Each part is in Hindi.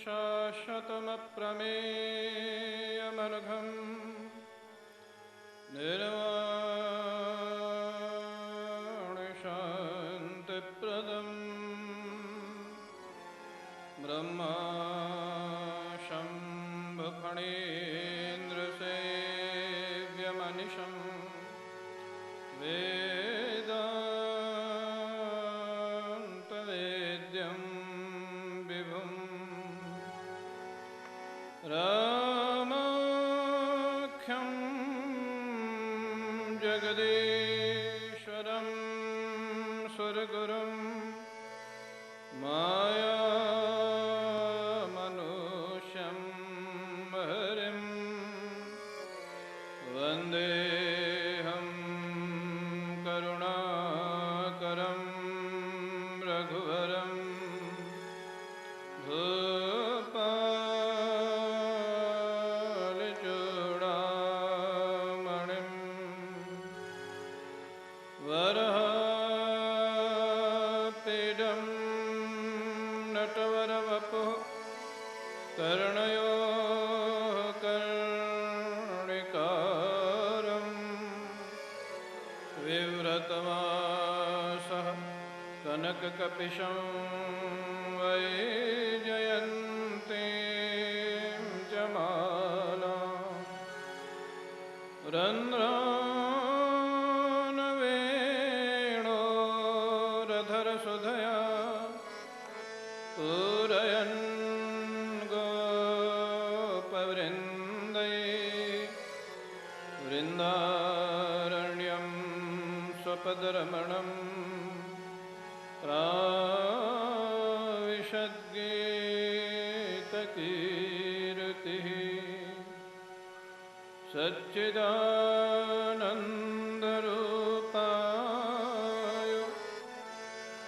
शाश्वतमप्रमेयमनघम् निर्वाणशान्तिप्रदम् ब्रह्मा शम्भुफणीन्द्रसेव्यमनिशम् वेदान्तवेद्यं विभुम् रामाख्यं जगदीश्वरं सुरगुरुं मायामनुष्यं हरिं वन्देऽहं करुणाकरं रघुवरं भूपालचूडामणिं वरहापीडं नटवरवपुः कर्णयो कर्णिकारम् विव्रतवासः कनककपिशं वैजयन्तीं च मालां रन्ध्रानवेणोरधरसुधया पूरयन् गोपवृन्दै वृन्दारण्यं स्वपदरमणं प्राविशद्गीतकीर्तिः सच्चिदानन्दरूपाय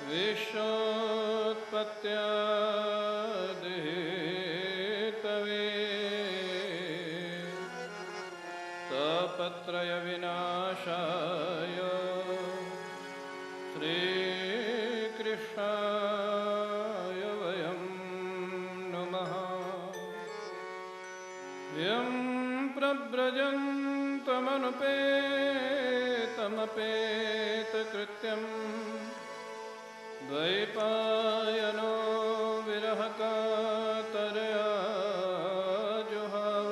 विश्वोत्पत्त्यादिहेतवे तापत्रयविनाशाय श्रीकृष्णाय वयं नुमः। यं प्रव्रजन्तमनुपेतमपेतकृत्यं द्वैपायनो विरहकातरया जुहाव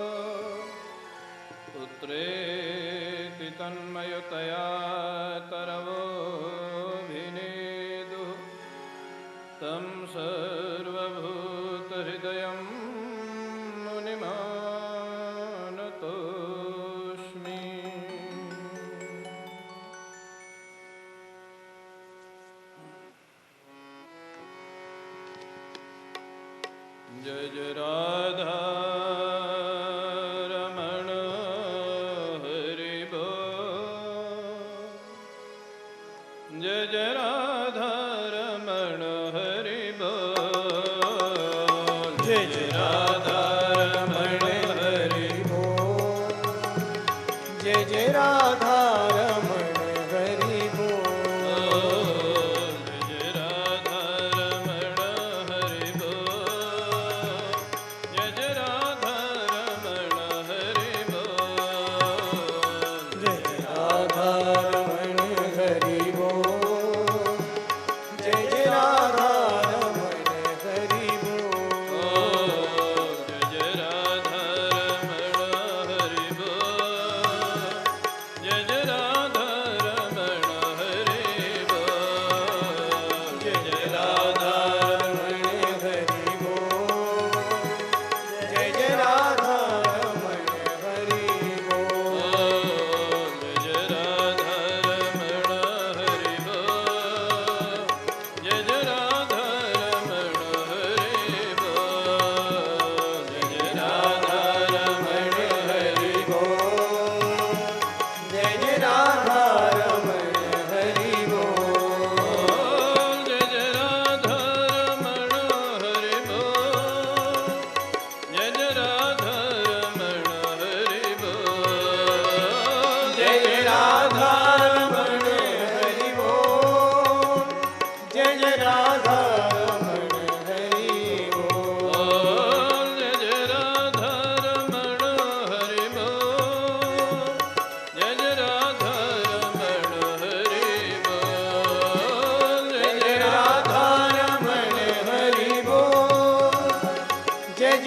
पुत्रेति तन्मयतया तरवोऽभिनेदुः तं सर्वभूतहृदयं मुनिमानतोऽस्मि। जय जय राधा रमण हरि बोल। जय जय राधा रमण हरि बोल। जय जय राधा रमण हरि बोल। जय जय राधा रमण हरि बोल। जय राधा रमण हरि बोल। जय जय राधा रमण हरि बोल। जय राधा रमण हरि बोल।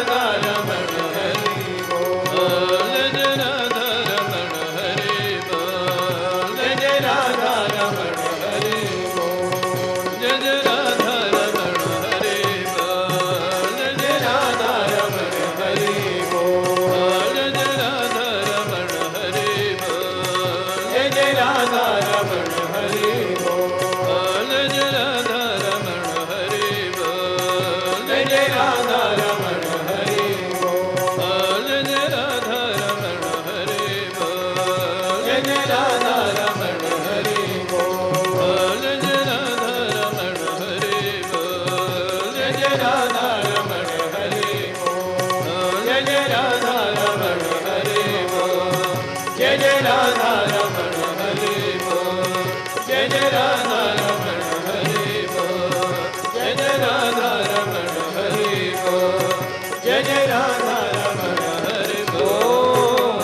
राधा रमण हरि बोल। जय राधा रमण हरि बोल। जय राधा रमण हरि बोल। जय राधा रमण हरि बोल। जय राधा रमण हरि बोल। जय राधा रमण हरि बोल। जय राधा रमण हरि बोल। जय राधा रमण हरि बोल। जय राधा रमण हरि बोल। जय राधा रमण हरि बोल। जय राधा रमण हरि बोल। जय राधा रमण हरि बोल। जय राधा रमण हरि बोल। जय राधा रमण हरि बोल। जय राधा रमण हरि बोल। जय राधा रमण हरि बोल। जय राधा रमण हरि बोल। जय राधा रमण हरि बोल।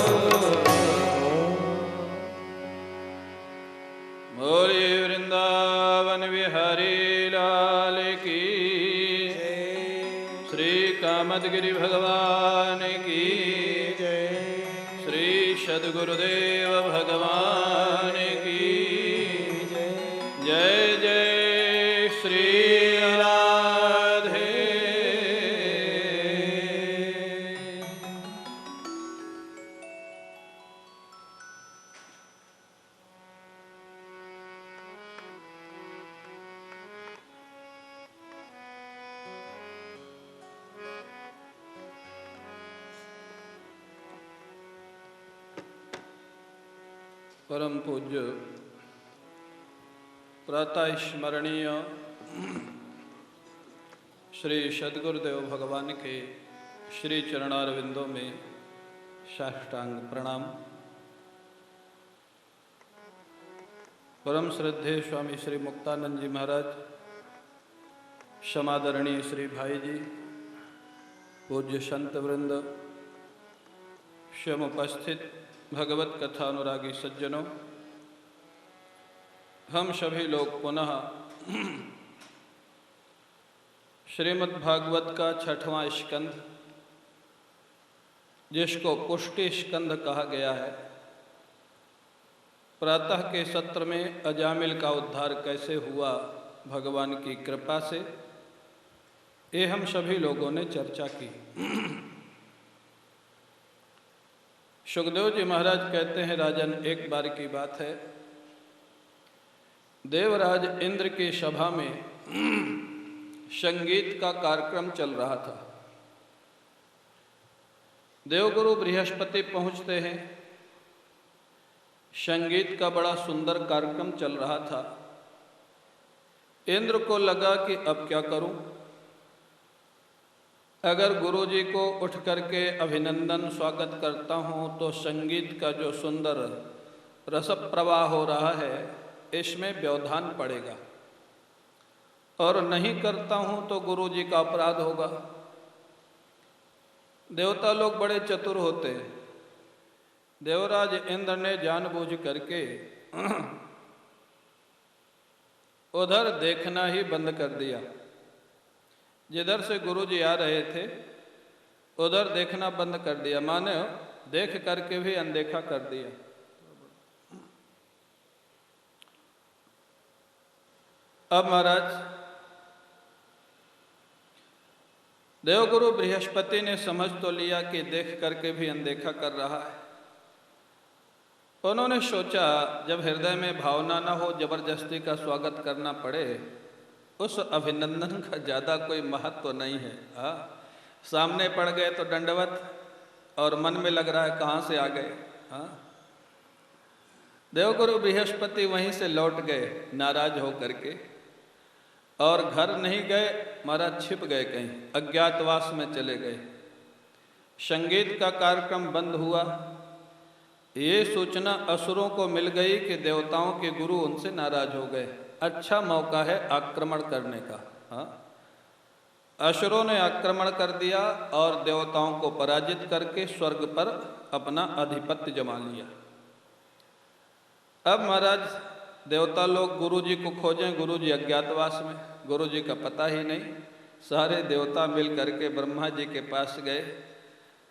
बोले वृंदावन बिहारी लाल की, श्री कामदगिरि भगवान की, श्री सद्गुरुदेव भगवान की जय। जय श्री राधे। परम पूज्य प्रातः स्मरणीय श्री सद्गुरुदेव भगवान के श्री चरणारविंदों में साष्टांग प्रणाम। परम श्रद्धेय स्वामी श्री मुक्तानंद जी महाराज, समादरणीय श्री भाई जी, पूज्य संत वृंद, स्वयं उपस्थित भगवत कथा अनुरागी सज्जनों, हम सभी लोग पुनः श्रीमद् भागवत का 6वां स्कंध, जिसको पुष्टि स्कंध कहा गया है, प्रातः के सत्र में अजामिल का उद्धार कैसे हुआ भगवान की कृपा से, ये हम सभी लोगों ने चर्चा की। सुखदेव जी महाराज कहते हैं, राजन एक बार की बात है, देवराज इंद्र की सभा में संगीत का कार्यक्रम चल रहा था। देवगुरु बृहस्पति पहुंचते हैं, संगीत का बड़ा सुंदर कार्यक्रम चल रहा था। इंद्र को लगा कि अब क्या करूं, अगर गुरुजी को उठ करके अभिनंदन स्वागत करता हूं तो संगीत का जो सुंदर रस प्रवाह हो रहा है इसमें व्यवधान पड़ेगा, और नहीं करता हूं तो गुरुजी का अपराध होगा। देवता लोग बड़े चतुर होते हैं। देवराज इंद्र ने जानबूझ करके उधर देखना ही बंद कर दिया। जिधर से गुरुजी आ रहे थे उधर देखना बंद कर दिया, माने देख करके भी अनदेखा कर दिया। अब महाराज देवगुरु बृहस्पति ने समझ तो लिया कि देख करके भी अनदेखा कर रहा है। उन्होंने सोचा जब हृदय में भावना ना हो, जबरदस्ती का स्वागत करना पड़े, उस अभिनंदन का ज़्यादा कोई महत्व तो नहीं है। हाँ, सामने पड़ गए तो दंडवत, और मन में लग रहा है कहाँ से आ गए। हाँ, देवगुरु बृहस्पति वहीं से लौट गए नाराज हो करके, और घर नहीं गए महाराज, छिप गए कहीं, अज्ञातवास में चले गए। संगीत का कार्यक्रम बंद हुआ। ये सूचना असुरों को मिल गई कि देवताओं के गुरु उनसे नाराज हो गए। अच्छा मौका है आक्रमण करने का। हाँ, असुरों ने आक्रमण कर दिया और देवताओं को पराजित करके स्वर्ग पर अपना आधिपत्य जमा लिया। अब महाराज देवता लोग गुरुजी को खोजें, गुरुजी अज्ञातवास में, गुरुजी का पता ही नहीं। सारे देवता मिल करके ब्रह्मा जी के पास गए।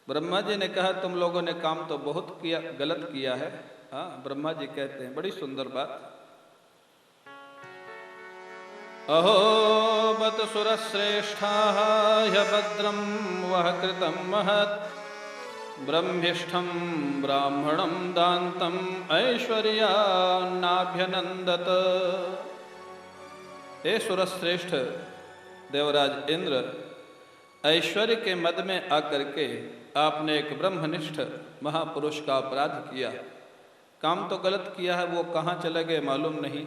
ब्रह्मा जी ने कहा तुम लोगों ने काम तो बहुत किया, गलत किया है। हाँ, ब्रह्मा जी कहते हैं बड़ी सुंदर बात, अहो बत सुरश्रेष्ठाः ह्यभद्रं वः कृतं महत् ब्रह्मिष्ठं ब्राह्मणं दान्तं ऐश्वर्यान्नाभ्यनंदत। हे सुरश्रेष्ठ देवराज इंद्र, ऐश्वर्य के मद में आकर के आपने एक ब्रह्मनिष्ठ महापुरुष का अपराध किया। काम तो गलत किया है, वो कहाँ चले गए मालूम नहीं,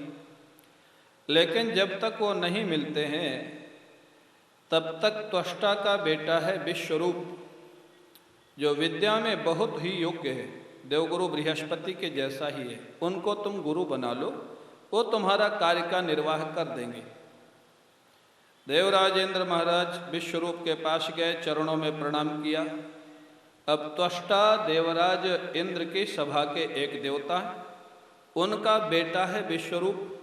लेकिन जब तक वो नहीं मिलते हैं तब तक त्वष्टा का बेटा है विश्वरूप, जो विद्या में बहुत ही योग्य है, देवगुरु बृहस्पति के जैसा ही है, उनको तुम गुरु बना लो, वो तुम्हारा कार्य का निर्वाह कर देंगे। देवराजेंद्र महाराज विश्वरूप के पास गए, चरणों में प्रणाम किया। अब त्वष्टा देवराज इंद्र की सभा के एक देवता है, उनका बेटा है विश्वरूप।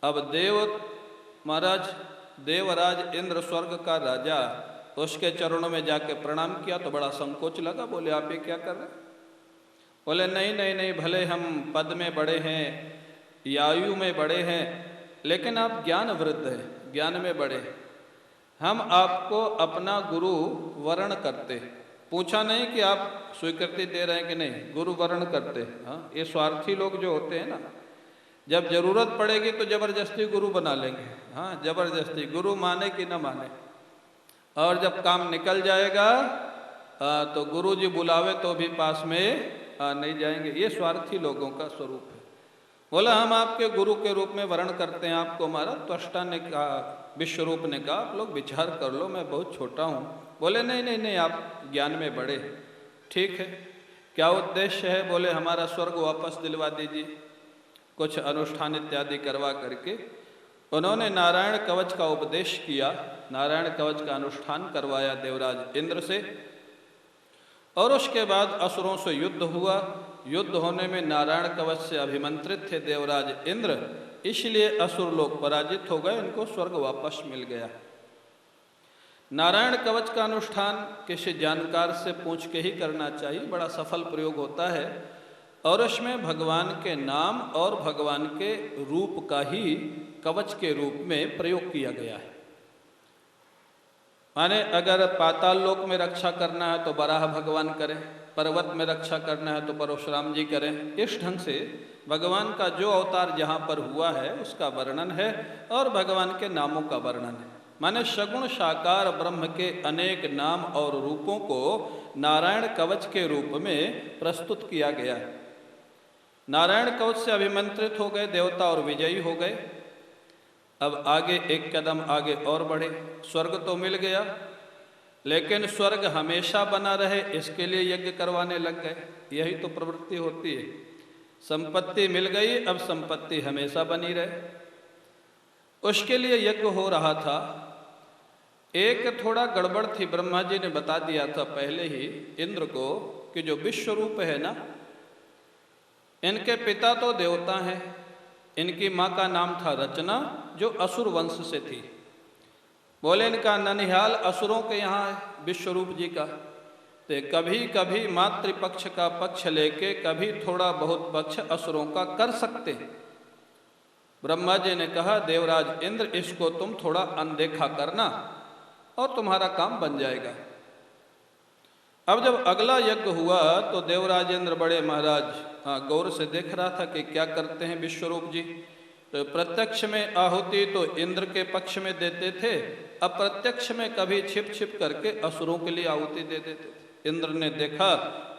अब देवराज इंद्र स्वर्ग का राजा, उसके चरणों में जाके प्रणाम किया तो बड़ा संकोच लगा, बोले आप ये क्या कर रहे? बोले नहीं नहीं नहीं, भले हम पद में बड़े हैं, आयु में बड़े हैं, लेकिन आप ज्ञान वृद्ध हैं, ज्ञान में बड़े, हम आपको अपना गुरु वर्ण करते। पूछा नहीं कि आप स्वीकृति दे रहे हैं कि नहीं, गुरु वर्ण करते। हाँ, ये स्वार्थी लोग जो होते हैं ना, जब जरूरत पड़ेगी तो जबरदस्ती गुरु बना लेंगे। हाँ, जबरदस्ती, गुरु माने कि न माने, और जब काम निकल जाएगा तो गुरु जी बुलावे तो भी पास में नहीं जाएंगे। ये स्वार्थी लोगों का स्वरूप है। बोला हम आपके गुरु के रूप में वर्ण करते हैं आपको हमारा। त्वष्टा ने कहा, विश्वरूप ने कहा आप लोग विचार कर लो, मैं बहुत छोटा हूँ। बोले नहीं नहीं नहीं, आप ज्ञान में बड़े, ठीक है, क्या उद्देश्य है? बोले हमारा स्वर्ग वापस दिलवा दीजिए, कुछ अनुष्ठान इत्यादि करवा करके। उन्होंने नारायण कवच का उपदेश किया, नारायण कवच का अनुष्ठान करवाया देवराज इंद्र से, और उसके बाद असुरों से युद्ध हुआ। युद्ध होने में नारायण कवच से अभिमंत्रित थे देवराज इंद्र, इसलिए असुर लोग पराजित हो गए, उनको स्वर्ग वापस मिल गया। नारायण कवच का अनुष्ठान किसी जानकार से पूछ के ही करना चाहिए, बड़ा सफल प्रयोग होता है, और उसमें भगवान के नाम और भगवान के रूप का ही कवच के रूप में प्रयोग किया गया है। माने अगर पाताल लोक में रक्षा करना है तो बराह भगवान करें, पर्वत में रक्षा करना है तो परशुराम जी करें। इस ढंग से भगवान का जो अवतार जहाँ पर हुआ है उसका वर्णन है, और भगवान के नामों का वर्णन है। माने सगुण साकार ब्रह्म के अनेक नाम और रूपों को नारायण कवच के रूप में प्रस्तुत किया गया है। नारायण कवच से अभिमंत्रित हो गए देवता और विजयी हो गए। अब आगे एक कदम आगे और बढ़े, स्वर्ग तो मिल गया, लेकिन स्वर्ग हमेशा बना रहे इसके लिए यज्ञ करवाने लग गए। यही तो प्रवृत्ति होती है, संपत्ति मिल गई, अब संपत्ति हमेशा बनी रहे, उसके लिए यज्ञ हो रहा था। एक थोड़ा गड़बड़ थी, ब्रह्मा जी ने बता दिया था पहले ही इंद्र को कि जो विश्वरूप है ना, इनके पिता तो देवता हैं, इनकी माँ का नाम था रचना, जो असुर वंश से थी। बोले इनका ननिहाल असुरों के यहाँ है, विश्वरूप जी का, तो कभी कभी मातृपक्ष का पक्ष लेके कभी थोड़ा बहुत पक्ष असुरों का कर सकते हैं। ब्रह्मा जी ने कहा देवराज इंद्र, इसको तुम थोड़ा अनदेखा करना और तुम्हारा काम बन जाएगा। अब जब अगला यज्ञ हुआ तो देवराज इंद्र बड़े महाराज गौर से देख रहा था कि क्या करते हैं विश्वरूप जी। तो प्रत्यक्ष में आहुति तो इंद्र के पक्ष में देते थे, अप्रत्यक्ष में कभी छिप छिप करके असुरों के लिए आहुति दे देते थे। इंद्र ने देखा,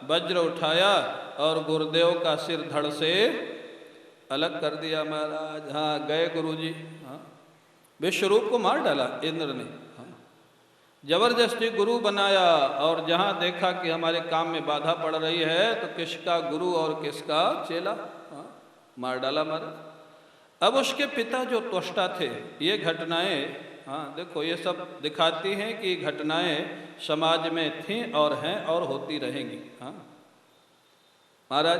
वज्र उठाया और गुरुदेव का सिर धड़ से अलग कर दिया महाराज। हाँ, गए गुरुजी। हाँ, विश्वरूप को मार डाला इंद्र ने। जबरदस्ती गुरु बनाया, और जहाँ देखा कि हमारे काम में बाधा पड़ रही है तो किसका गुरु और किसका चेला, मार डाला महाराज। अब उसके पिता जो त्वष्टा थे, ये घटनाएं देखो ये सब दिखाती हैं कि घटनाएं समाज में थीं और हैं और होती रहेंगी। महाराज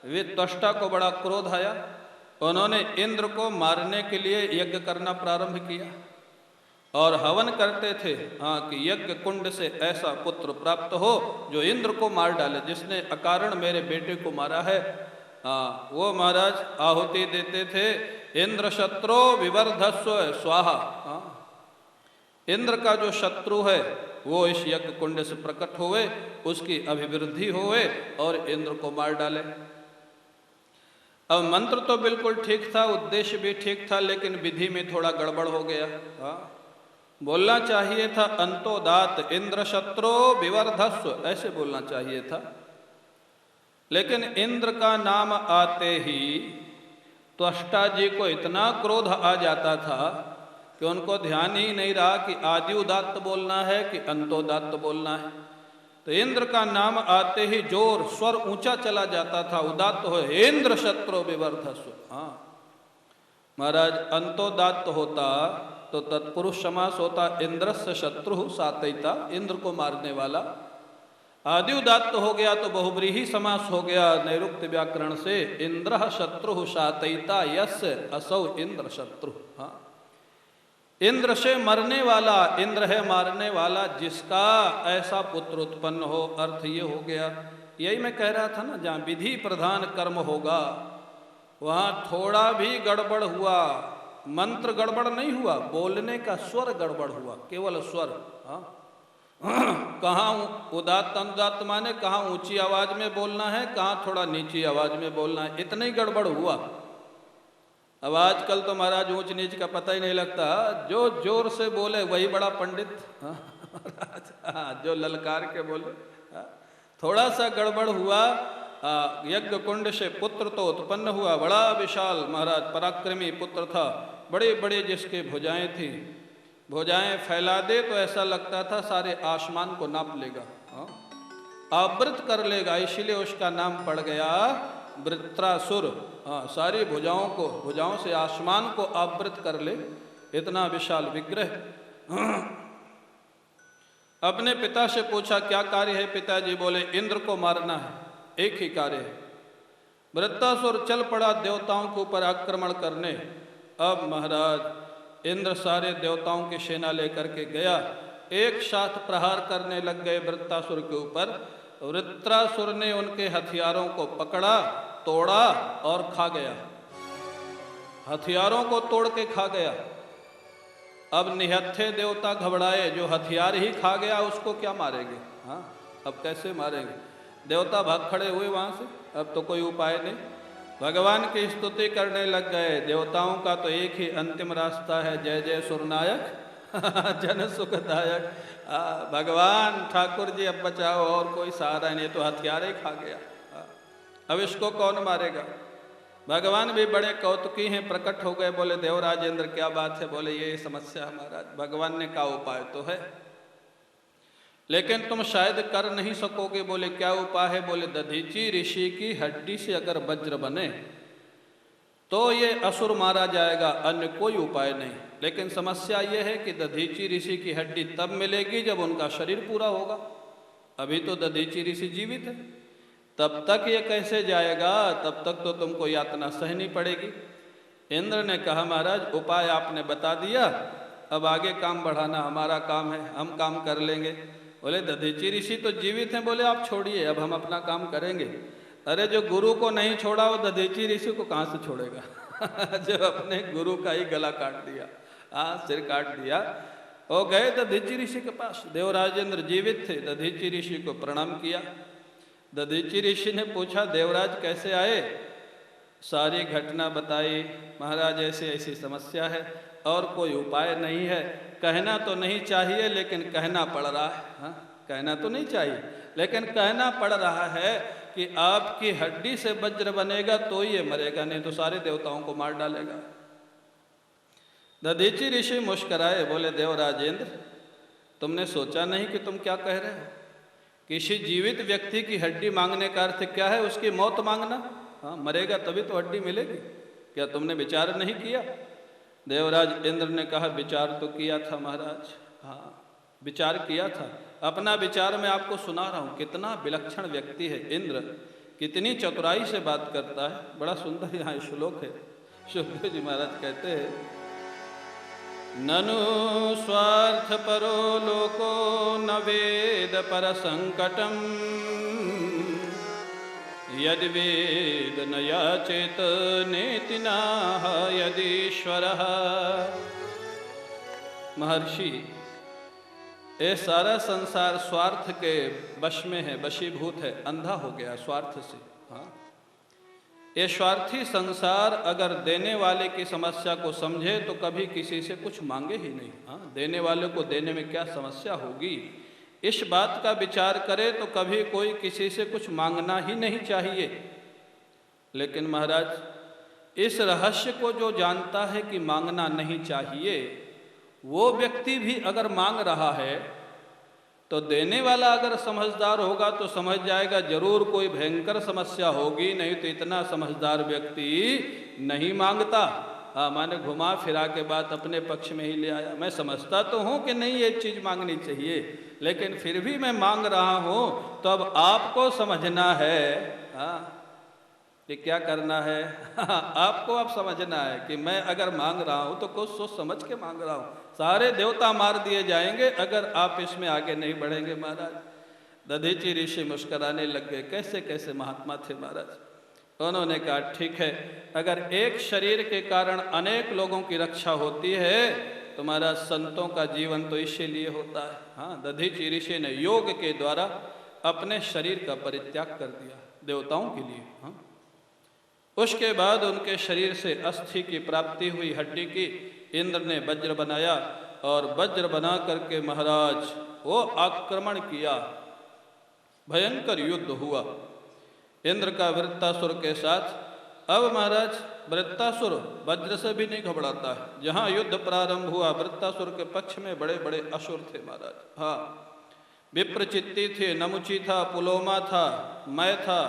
वे त्वष्टा को बड़ा क्रोध आया, उन्होंने इंद्र को मारने के लिए यज्ञ करना प्रारंभ किया। और हवन करते थे, हाँ, कि यज्ञ कुंड से ऐसा पुत्र प्राप्त हो जो इंद्र को मार डाले, जिसने अकारण मेरे बेटे को मारा है। हाँ, वो महाराज आहुति देते थे, इंद्र शत्रु विवर्धस्व स्वाहा। हाँ, इंद्र का जो शत्रु है वो इस यज्ञ कुंड से प्रकट हुए, उसकी अभिवृद्धि हुए और इंद्र को मार डाले। अब मंत्र तो बिल्कुल ठीक था, उद्देश्य भी ठीक था, लेकिन विधि में थोड़ा गड़बड़ हो गया। हाँ, बोलना चाहिए था अंतोदात इंद्र शत्रु विवर्धस्व, ऐसे बोलना चाहिए था। लेकिन इंद्र का नाम आते ही त्वष्टा जी को इतना क्रोध आ जाता था कि उनको ध्यान ही नहीं रहा कि आदि उदात्त बोलना है कि अंतोदात्त बोलना है। तो इंद्र का नाम आते ही जोर स्वर ऊंचा चला जाता था, उदात्त हो इंद्र शत्रु विवर्धस्व। हाँ महाराज, अंतोदात्त होता तो तत्पुरुष समास होता इंद्रस्य शत्रु सातयिता, इंद्र को मारने वाला। आदि उदात्त हो गया तो बहुब्रीहि समास हो गया नैरुक्त व्याकरण से, इंद्र शत्रु सातयिता यस्य असौ इंद्र शत्रु। हाँ, इंद्र से मरने वाला, इंद्र है मारने वाला, जिसका ऐसा पुत्र उत्पन्न हो, अर्थ ये हो गया। यही मैं कह रहा था ना, जहाँ विधि प्रधान कर्म होगा वहाँ थोड़ा भी गड़बड़ हुआ, मंत्र गड़बड़ नहीं हुआ, बोलने का स्वर गड़बड़ हुआ, केवल स्वर। हाँ, कहाँ उदात्त अनुदात्त माने कहाँ ऊंची आवाज में बोलना है, कहाँ थोड़ा नीची आवाज में बोलना है, इतना ही गड़बड़ हुआ। अब आजकल तो महाराज ऊंच नीच का पता ही नहीं लगता, जो जोर से बोले वही बड़ा पंडित। हाँ, जो ललकार के बोले। थोड़ा सा गड़बड़ हुआ, यज्ञ कुंड से पुत्र तो उत्पन्न हुआ, बड़ा विशाल महाराज पराक्रमी पुत्र था, बड़े बड़े जिसके भुजाएं थी, भुजाएं फैला दे तो ऐसा लगता था सारे आसमान को नाप लेगा, आवृत कर लेगा, इसीलिए उसका नाम पड़ गया वृत्रासुर। हाँ, सारी भुजाओं से आसमान को आवृत कर ले, इतना विशाल विग्रह। अपने पिता से पूछा क्या कार्य है, पिताजी बोले इंद्र को मारना है, एक ही कार्य है। वृत्रासुर चल पड़ा देवताओं के ऊपर आक्रमण करने। अब महाराज इंद्र सारे देवताओं की सेना लेकर के गया, एक साथ प्रहार करने लग गए वृत्रासुर के ऊपर। वृत्रासुर ने उनके हथियारों को पकड़ा, तोड़ा और खा गया, हथियारों को तोड़ के खा गया। अब निहत्थे देवता घबराए, जो हथियार ही खा गया उसको क्या मारेंगे। हाँ, अब कैसे मारेंगे, देवता भाग खड़े हुए वहाँ से, अब तो कोई उपाय नहीं। भगवान की स्तुति करने लग गए। देवताओं का तो एक ही अंतिम रास्ता है, जय जय सुरनायक जन सुखदायक। भगवान ठाकुर जी अब बचाओ, और कोई सहारा नहीं, तो हथियार ही खा गया, अब इसको कौन मारेगा। भगवान भी बड़े कौतुकी हैं, प्रकट हो गए, बोले देवराजेंद्र क्या बात है, बोले ये समस्या हमारा। भगवान ने कहा उपाय तो है, लेकिन तुम शायद कर नहीं सकोगे। बोले क्या उपाय है, बोले दधीची ऋषि की हड्डी से अगर वज्र बने तो ये असुर मारा जाएगा, अन्य कोई उपाय नहीं। लेकिन समस्या ये है कि दधीची ऋषि की हड्डी तब मिलेगी जब उनका शरीर पूरा होगा, अभी तो दधीची ऋषि जीवित है, तब तक ये कैसे जाएगा, तब तक तो तुमको यातना सहनी पड़ेगी। इंद्र ने कहा महाराज उपाय आपने बता दिया, अब आगे काम बढ़ाना हमारा काम है, हम काम कर लेंगे। बोले दधीची ऋषि तो जीवित हैं, बोले आप छोड़िए, अब हम अपना काम करेंगे। अरे जो गुरु को नहीं छोड़ा वो दधीची ऋषि को कहाँ से छोड़ेगा जो अपने गुरु का ही गला काट दिया, सिर काट दिया। वो गए दधीची ऋषि के पास, देवराजेंद्र जीवित थे, दधीची ऋषि को प्रणाम किया। दधीची ऋषि ने पूछा देवराज कैसे आए, सारी घटना बताई। महाराज ऐसे ऐसी समस्या है और कोई उपाय नहीं है, कहना तो नहीं चाहिए लेकिन कहना पड़ रहा है। हाँ, कहना तो नहीं चाहिए लेकिन कहना पड़ रहा है कि आपकी हड्डी से वज्र बनेगा तो ये मरेगा, नहीं तो सारे देवताओं को मार डालेगा। दधीची ऋषि मुस्कराए, बोले देवराजेंद्र तुमने सोचा नहीं कि तुम क्या कह रहे हो। किसी जीवित व्यक्ति की हड्डी मांगने का अर्थ क्या है, उसकी मौत मांगना। हाँ, मरेगा तभी तो हड्डी मिलेगी, क्या तुमने विचार नहीं किया। देवराज इंद्र ने कहा विचार तो किया था महाराज, हाँ विचार किया था। अपना विचार मैं आपको सुना रहा हूँ, कितना विलक्षण व्यक्ति है इंद्र, कितनी चतुराई से बात करता है। बड़ा सुंदर यहाँ श्लोक है। सुखदेव जी महाराज कहते हैं ननु स्वार्थ परो लोको न वेद पर संकटम यदि वेद न याचेत नेति नाह यदीश्वरः। महर्षि, ये सारा संसार स्वार्थ के वश में है, वशीभूत है, अंधा हो गया स्वार्थ से। हाँ, ये स्वार्थी संसार अगर देने वाले की समस्या को समझे तो कभी किसी से कुछ मांगे ही नहीं। हाँ, देने वाले को देने में क्या समस्या होगी, इस बात का विचार करे तो कभी कोई किसी से कुछ मांगना ही नहीं चाहिए। लेकिन महाराज, इस रहस्य को जो जानता है कि मांगना नहीं चाहिए, वो व्यक्ति भी अगर मांग रहा है तो देने वाला अगर समझदार होगा तो समझ जाएगा जरूर कोई भयंकर समस्या होगी, नहीं तो इतना समझदार व्यक्ति नहीं मांगता। हाँ, मैंने घुमा फिरा के बात अपने पक्ष में ही ले आया। मैं समझता तो हूँ कि नहीं ये चीज़ मांगनी चाहिए, लेकिन फिर भी मैं मांग रहा हूँ, तो अब आपको समझना है। हाँ, कि क्या करना है। आपको अब समझना है कि मैं अगर मांग रहा हूँ तो कुछ सोच समझ के मांग रहा हूँ। सारे देवता मार दिए जाएंगे अगर आप इसमें आगे नहीं बढ़ेंगे। महाराज, दधीचि ऋषि मुस्कुराने लग गए। कैसे कैसे महात्मा थे महाराज। उन्होंने कहा ठीक है, अगर एक शरीर के कारण अनेक लोगों की रक्षा होती है तो महाराज संतों का जीवन तो इसीलिए होता है। हाँ, दधीचि ऋषि ने योग के द्वारा अपने शरीर का परित्याग कर दिया देवताओं के लिए। हाँ, उसके बाद उनके शरीर से अस्थि की प्राप्ति हुई, हड्डी की। इंद्र ने वज्र बनाया और वज्र बना करके महाराज वो आक्रमण किया। भयंकर युद्ध हुआ इंद्र का वृत्तासुर के साथ। अब महाराज वृत्तासुर वज्र से भी नहीं घबराता है। जहाँ युद्ध प्रारंभ हुआ, वृत्तासुर के पक्ष में बड़े बड़े असुर थे महाराज। हाँ, विप्रचित्ती थे, नमुची था, पुलोमा था, मैं था,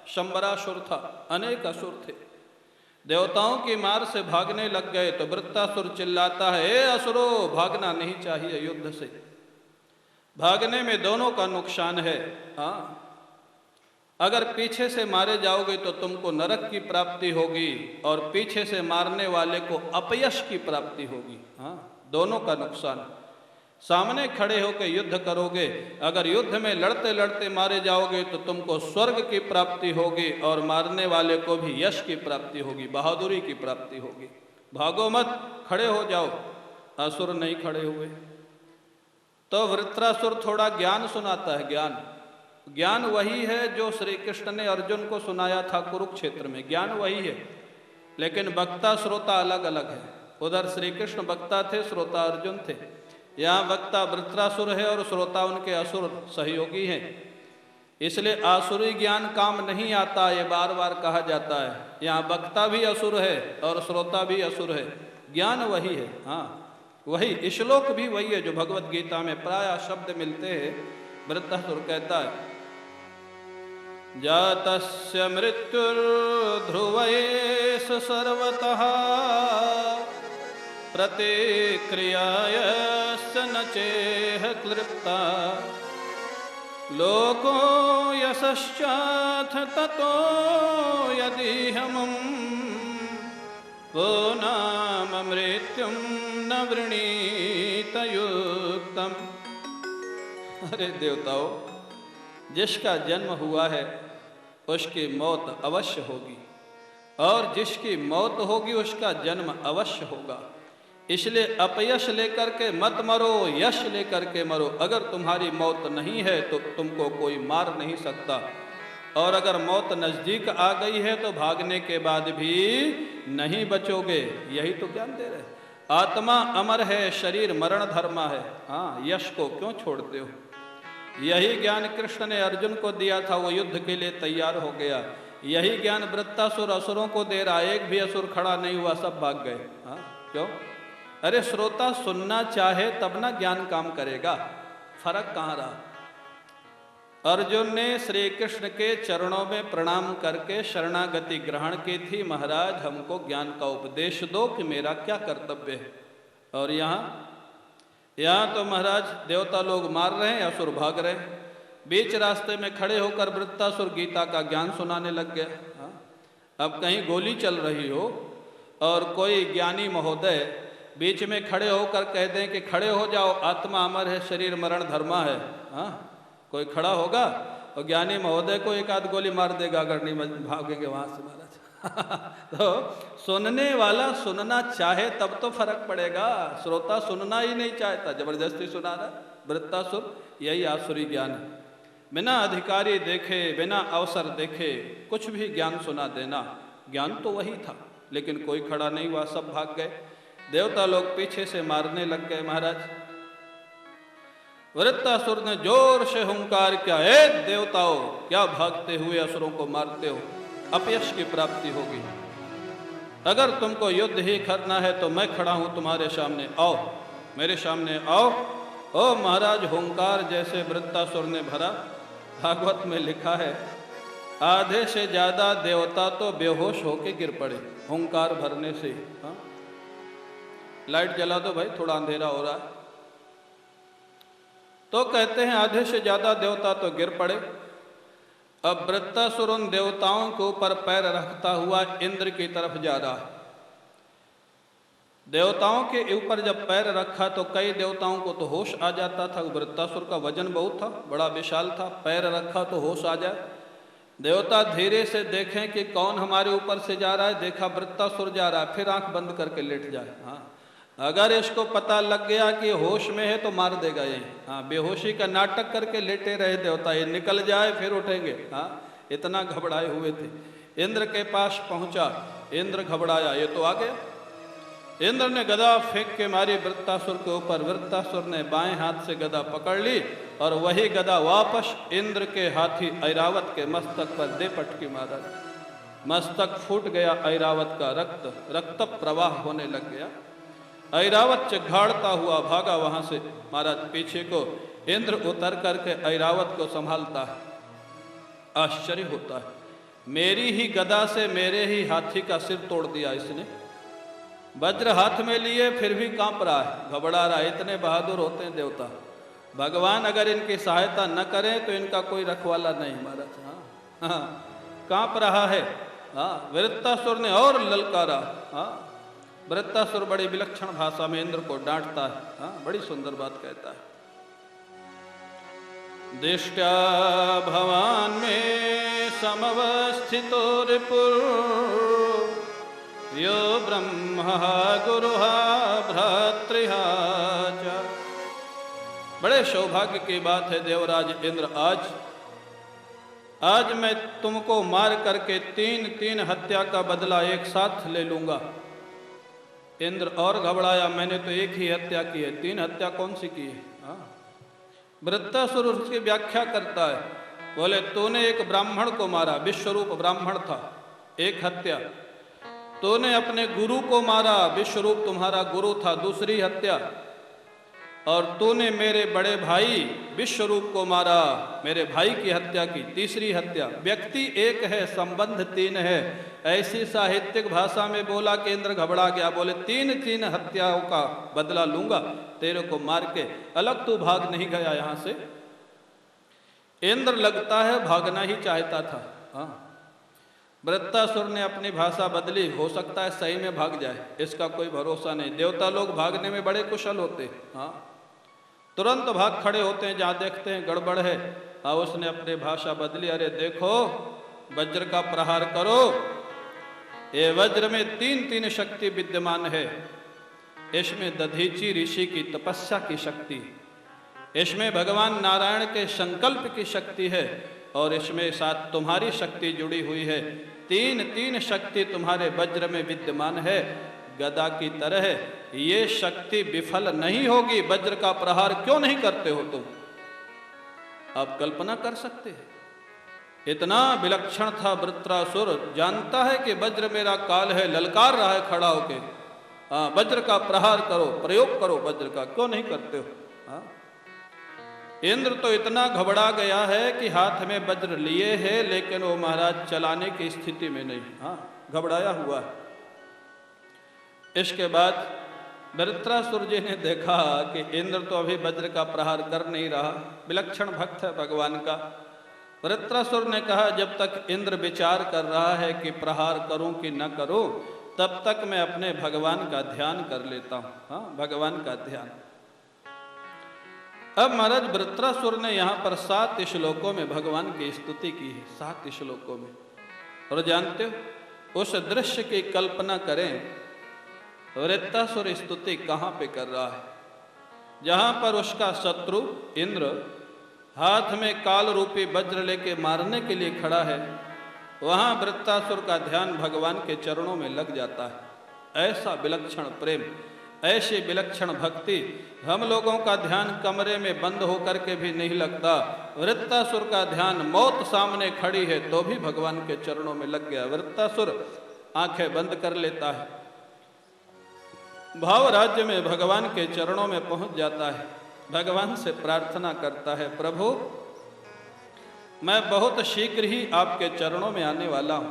शंबरासुर था, अनेक असुर थे। देवताओं की मार से भागने लग गए तो वृत्तासुर चिल्लाता है, ए असुरो, भागना नहीं चाहिए युद्ध से। भागने में दोनों का नुकसान है। हाँ, अगर पीछे से मारे जाओगे तो तुमको नरक की प्राप्ति होगी और पीछे से मारने वाले को अपयश की प्राप्ति होगी। हाँ, दोनों का नुकसान। सामने खड़े होकर युद्ध करोगे, अगर युद्ध में लड़ते लड़ते मारे जाओगे तो तुमको स्वर्ग की प्राप्ति होगी और मारने वाले को भी यश की प्राप्ति होगी, बहादुरी की प्राप्ति होगी। भागो मत, खड़े हो जाओ। असुर नहीं खड़े हुए तो वृत्रासुर थोड़ा ज्ञान सुनाता है। ज्ञान वही है जो श्री कृष्ण ने अर्जुन को सुनाया था कुरुक्षेत्र में। ज्ञान वही है, लेकिन वक्ता श्रोता अलग अलग है। उधर श्री कृष्ण वक्ता थे, श्रोता अर्जुन थे। यहाँ वक्ता वृत्रासुर है और श्रोता उनके असुर सहयोगी हैं। इसलिए आसुरी ज्ञान काम नहीं आता, ये बार बार कहा जाता है। यहाँ वक्ता भी असुर है और श्रोता भी असुर है। ज्ञान वही है। हाँ, वही श्लोक भी वही है जो भगवत गीता में प्राय शब्द मिलते हैं। वृत्रासुर कहता है, जातस्य मृत्युर्ध्रुवयेष सर्वतः प्रतिक्रियायस्य न चेह क्लिप्ता लोको यशश्चाथ ततो यदीहमं वो नाम मृत्युम न वृणीत युक्तम। अरे देवताओं, जिसका जन्म हुआ है उसकी मौत अवश्य होगी और जिसकी मौत होगी उसका जन्म अवश्य होगा। इसलिए अपयश लेकर के मत मरो, यश लेकर के मरो। अगर तुम्हारी मौत नहीं है तो तुमको कोई मार नहीं सकता, और अगर मौत नजदीक आ गई है तो भागने के बाद भी नहीं बचोगे। यही तो ज्ञान दे रहे। आत्मा अमर है, शरीर मरण धर्मा है। हाँ, यश को क्यों छोड़ते हो। यही ज्ञान कृष्ण ने अर्जुन को दिया था, वो युद्ध के लिए तैयार हो गया। यही ज्ञान वृत्तासुर असुरों को दे रहा। एक भी असुर खड़ा नहीं हुआ, सब भाग गए। हाँ, क्यों? अरे श्रोता सुनना चाहे तब ना ज्ञान काम करेगा। फर्क कहाँ रहा। अर्जुन ने श्री कृष्ण के चरणों में प्रणाम करके शरणागति ग्रहण की थी। महाराज, हमको ज्ञान का उपदेश दो कि मेरा क्या कर्तव्य है। और यहाँ तो महाराज देवता लोग मार रहे हैं, असुर भाग रहे हैं। बीच रास्ते में खड़े होकर वृत्तासुर गीता का ज्ञान सुनाने लग गया। अब कहीं गोली चल रही हो और कोई ज्ञानी महोदय बीच में खड़े होकर कह दें कि खड़े हो जाओ, आत्मा अमर है, शरीर मरण धर्मा है। हाँ, कोई खड़ा होगा? और ज्ञानी महोदय को एक आध गोली मार देगा अगर नहीं भागेंगे वहां से महाराज। तो सुनने वाला सुनना चाहे तब तो फर्क पड़ेगा। श्रोता सुनना ही नहीं चाहता, जबरदस्ती सुना रहा। वृत्तासुर, यही आसुरी ज्ञान है। बिना अधिकारी देखे, बिना अवसर देखे कुछ भी ज्ञान सुना देना। ज्ञान तो वही था, लेकिन कोई खड़ा नहीं हुआ, सब भाग गए। देवता लोग पीछे से मारने लग गए महाराज। वृत्तासुर ने जोर से हुंकार किया, ए देवताओं, क्या भागते हुए असुरों को मारते हो? अपयश की प्राप्ति होगी। अगर तुमको युद्ध ही करना है तो मैं खड़ा हूं तुम्हारे सामने, आओ, मेरे सामने आओ। ओ महाराज, हुंकार जैसे वृत्तासुर ने भरा, भागवत में लिखा है आधे से ज्यादा देवता तो बेहोश होके गिर पड़े हुंकार भरने से। हाँ, लाइट जला दो भाई, थोड़ा अंधेरा हो रहा है। तो कहते हैं आधे से ज्यादा देवता तो गिर पड़े। अब वृत्तासुर उन देवताओं के ऊपर पैर रखता हुआ इंद्र की तरफ जा रहा है। देवताओं के ऊपर जब पैर रखा तो कई देवताओं को तो होश आ जाता था। वृत्तासुर का वजन बहुत था, बड़ा विशाल था, पैर रखा तो होश आ जाए। देवता धीरे से देखें कि कौन हमारे ऊपर से जा रहा है, देखा वृत्तासुर जा रहा है, फिर आंख बंद करके लेट जाए। हाँ, अगर इसको पता लग गया कि होश में है तो मार देगा ये। हाँ, बेहोशी का नाटक करके लेटे रहे देवता, ये निकल जाए फिर उठेंगे। हाँ, इतना घबराए हुए थे। इंद्र के पास पहुंचा, इंद्र घबराया, ये तो आ गया। इंद्र ने गदा फेंक के मारी वृत्तासुर के ऊपर। वृत्तासुर ने बाएं हाथ से गदा पकड़ ली और वही गदा वापस इंद्र के हाथी ऐरावत के मस्तक पर दे पटकी मारा। मस्तक फूट गया, ऐरावत का रक्त प्रवाह होने लग गया। ऐरावत चिघाड़ता हुआ भागा वहां से महाराज पीछे को। इंद्र उतर करके ऐरावत को संभालता है। आश्चर्य होता है, मेरी ही गदा से मेरे ही हाथी का सिर तोड़ दिया इसने। वज्र हाथ में लिए फिर भी कांप रहा है, घबरा रहा है। इतने बहादुर होते हैं देवता। भगवान अगर इनकी सहायता न करें तो इनका कोई रखवाला नहीं महाराज। हाँ, हाँ, कांप रहा है। हाँ, वृत्तासुर ने और ललकारा। हाँ, वृत्तासुर बड़ी विलक्षण भाषा में इंद्र को डांटता है। हाँ, बड़ी सुंदर बात कहता है। दृष्ट्या भवान में समवस्थितो रिपुर यो ब्रह्मा गुरुहा भ्रातृहा च। बड़े सौभाग्य की बात है देवराज इंद्र, आज मैं तुमको मार करके तीन हत्या का बदला एक साथ ले लूंगा। इंद्र और घबराया, मैंने तो एक ही हत्या की है, 3 हत्या कौन सी की है? हाँ, वृत्तासुर उसकी व्याख्या करता है, बोले तूने एक ब्राह्मण को मारा, विश्वरूप ब्राह्मण था, एक हत्या। तूने अपने गुरु को मारा, विश्वरूप तुम्हारा गुरु था, दूसरी हत्या। और तूने मेरे बड़े भाई विश्वरूप को मारा, मेरे भाई की हत्या की, तीसरी हत्या। व्यक्ति एक है, संबंध 3 है। ऐसी साहित्यिक भाषा में बोला कि इंद्र घबरा गया, बोले 3 हत्याओं का बदला लूंगा तेरे को मार के। अलग तू भाग नहीं गया यहां से। इंद्र लगता है भागना ही चाहता था। हाँ, वृत्तासुर ने अपनी भाषा बदली, हो सकता है सही में भाग जाए, इसका कोई भरोसा नहीं। देवता लोग भागने में बड़े कुशल होते हैं। हाँ, तुरंत भाग खड़े होते हैं जहाँ देखते हैं गड़बड़ है। हाँ, उसने अपनी भाषा बदली, अरे देखो वज्र का प्रहार करो। ये वज्र में 3 शक्ति विद्यमान है। इसमें दधीची ऋषि की तपस्या की शक्ति, इसमें भगवान नारायण के संकल्प की शक्ति है, और इसमें साथ तुम्हारी शक्ति जुड़ी हुई है। 3 शक्ति तुम्हारे वज्र में विद्यमान है। गदा की तरह ये शक्ति विफल नहीं होगी। वज्र का प्रहार क्यों नहीं करते हो तुम? आप कल्पना कर सकते हैं, इतना विलक्षण था वृत्रासुर। जानता है कि वज्र मेरा काल है, ललकार रहा है खड़ा होके। हाँ, वज्र का प्रहार करो, प्रयोग करो वज्र का, क्यों नहीं करते हो? हाँ, इंद्र तो इतना घबरा गया है कि हाथ में वज्र लिए है, लेकिन वो महाराज चलाने की स्थिति में नहीं। हाँ, घबराया हुआ है। इसके बाद वृत्रासुर जी ने देखा कि इंद्र तो अभी वज्र का प्रहार कर नहीं रहा, विलक्षण भक्त है भगवान का। वृत्रासुर ने कहा, जब तक इंद्र विचार कर रहा है कि प्रहार करूं कि न करूं, तब तक मैं अपने भगवान का ध्यान कर लेता हूं। हाँ, भगवान का ध्यान। अब महाराज वृत्रासुर ने यहाँ पर 7 श्लोकों में भगवान की स्तुति की है, 7 श्लोकों में। और जानते हो उस दृश्य की कल्पना करें, वृत्रासुर स्तुति कहाँ पे कर रहा है? जहाँ पर उसका शत्रु इंद्र हाथ में काल रूपी वज्र लेके मारने के लिए खड़ा है, वहाँ वृत्रासुर का ध्यान भगवान के चरणों में लग जाता है। ऐसा विलक्षण प्रेम, ऐसी विलक्षण भक्ति, हम लोगों का ध्यान कमरे में बंद होकर के भी नहीं लगता। वृत्रासुर का ध्यान मौत सामने खड़ी है तो भी भगवान के चरणों में लग गया। वृत्रासुर आंखें बंद कर लेता है, भाव राज्य में भगवान के चरणों में पहुंच जाता है, भगवान से प्रार्थना करता है, प्रभु मैं बहुत शीघ्र ही आपके चरणों में आने वाला हूं,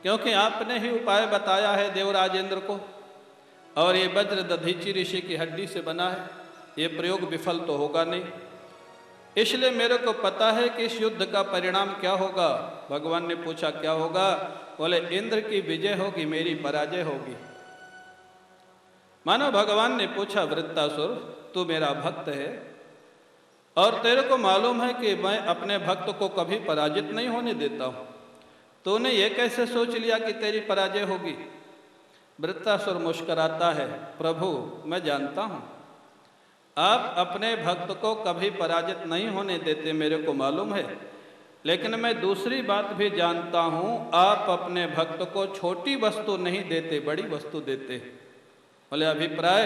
क्योंकि आपने ही उपाय बताया है देवराज इंद्र को, और ये वज्र दधीचि ऋषि की हड्डी से बना है, ये प्रयोग विफल तो होगा नहीं, इसलिए मेरे को पता है कि इस युद्ध का परिणाम क्या होगा। भगवान ने पूछा क्या होगा? बोले इंद्र की विजय होगी, मेरी पराजय होगी। मानो भगवान ने पूछा, वृत्रासुर तू मेरा भक्त है और तेरे को मालूम है कि मैं अपने भक्त को कभी पराजित नहीं होने देता हूं, तूने ये कैसे सोच लिया कि तेरी पराजय होगी? वृत्रासुर मुस्कुराता है, प्रभु मैं जानता हूं आप अपने भक्त को कभी पराजित नहीं होने देते, मेरे को मालूम है, लेकिन मैं दूसरी बात भी जानता हूं, आप अपने भक्त को छोटी वस्तु नहीं देते, बड़ी वस्तु देते। बोले अभिप्राय?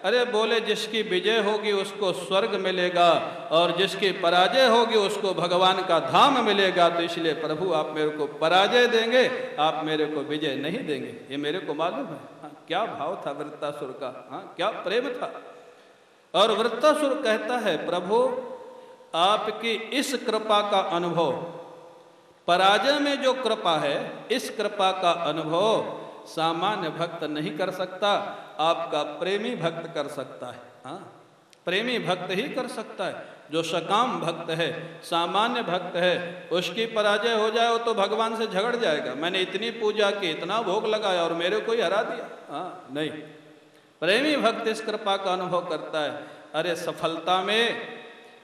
अरे बोले जिसकी विजय होगी उसको स्वर्ग मिलेगा और जिसकी पराजय होगी उसको भगवान का धाम मिलेगा, तो इसलिए प्रभु आप मेरे को पराजय देंगे, आप मेरे को विजय नहीं देंगे, ये मेरे को मालूम है। हाँ, क्या भाव था वृत्रासुर का, हाँ क्या प्रेम था। और वृत्रासुर कहता है, प्रभु आपकी इस कृपा का अनुभव, पराजय में जो कृपा है, इस कृपा का अनुभव सामान्य भक्त नहीं कर सकता, आपका प्रेमी भक्त कर सकता है। हाँ, प्रेमी भक्त ही कर सकता है। जो सकाम भक्त है, सामान्य भक्त है, उसकी पराजय हो जाए तो भगवान से झगड़ जाएगा, मैंने इतनी पूजा की, इतना भोग लगाया और मेरे को ही हरा दिया। हाँ नहीं, प्रेमी भक्त इस कृपा का अनुभव करता है। अरे सफलता में,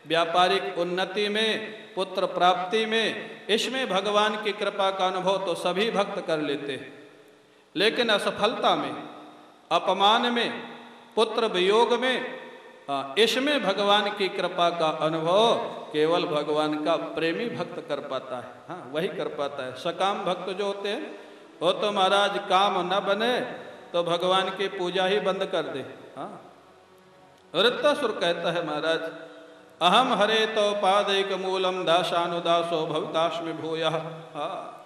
व्यापारिक उन्नति में, पुत्र प्राप्ति में, इसमें भगवान की कृपा का अनुभव तो सभी भक्त कर लेते हैं, लेकिन असफलता में, अपमान में, पुत्र वियोग में, इसमें भगवान की कृपा का अनुभव केवल भगवान का प्रेमी भक्त कर पाता है। हाँ, वही कर पाता है। सकाम भक्त जो होते हैं वो तो महाराज काम न बने तो भगवान की पूजा ही बंद कर दे। हाँ, वृत्रासुर कहता है, महाराज अहम हरे तो पादैक मूलम दासानुदासो भवितास्मि भूयः। हाँ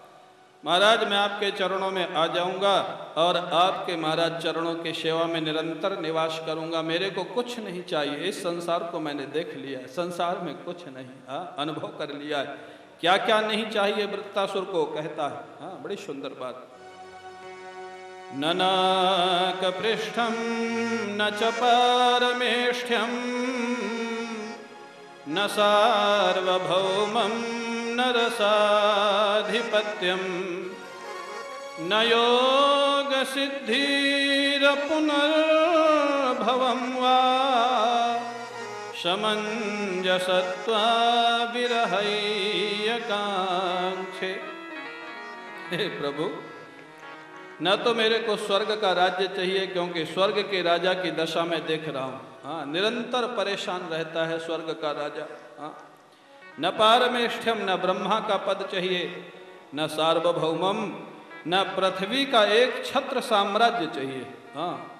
महाराज मैं आपके चरणों में आ जाऊंगा और आपके महाराज चरणों की सेवा में निरंतर निवास करूंगा, मेरे को कुछ नहीं चाहिए, इस संसार को मैंने देख लिया है, संसार में कुछ नहीं। हाँ, अनुभव कर लिया है, क्या क्या नहीं चाहिए वृत्रासुर को कहता है। हाँ, बड़ी सुंदर बात। न नाकपृष्ठम न च पारमेष्ठ्यम न सार्वभौमं न रसाधिपत्यम न योग सिद्धिर पुनर्भवं वा समंजसत्वा विरहैयकांक्षे। हे प्रभु, न तो मेरे को स्वर्ग का राज्य चाहिए, क्योंकि स्वर्ग के राजा की दशा में देख रहा हूँ। हाँ, निरंतर परेशान रहता है स्वर्ग का राजा। हाँ, न पारमेष्ठ्यम, न ब्रह्मा का पद चाहिए, न सार्वभौमम, न पृथ्वी का एक छत्र साम्राज्य चाहिए। हाँ,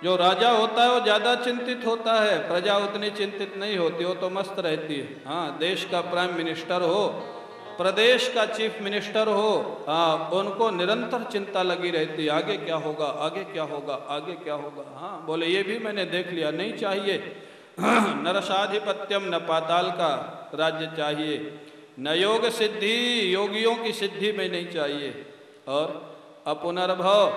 जो राजा होता है वो ज्यादा चिंतित होता है, प्रजा उतनी चिंतित नहीं होती, वो तो मस्त रहती है। हाँ, देश का प्राइम मिनिस्टर हो, प्रदेश का चीफ मिनिस्टर हो, हाँ, उनको निरंतर चिंता लगी रहती है, आगे क्या होगा, आगे क्या होगा, आगे क्या होगा। हाँ, बोले ये भी मैंने देख लिया, नहीं चाहिए। न रसाधिपत्यम, न पाताल का राज्य चाहिए, न योग सिद्धि, योगियों की सिद्धि में नहीं चाहिए, और अपुनर्भव,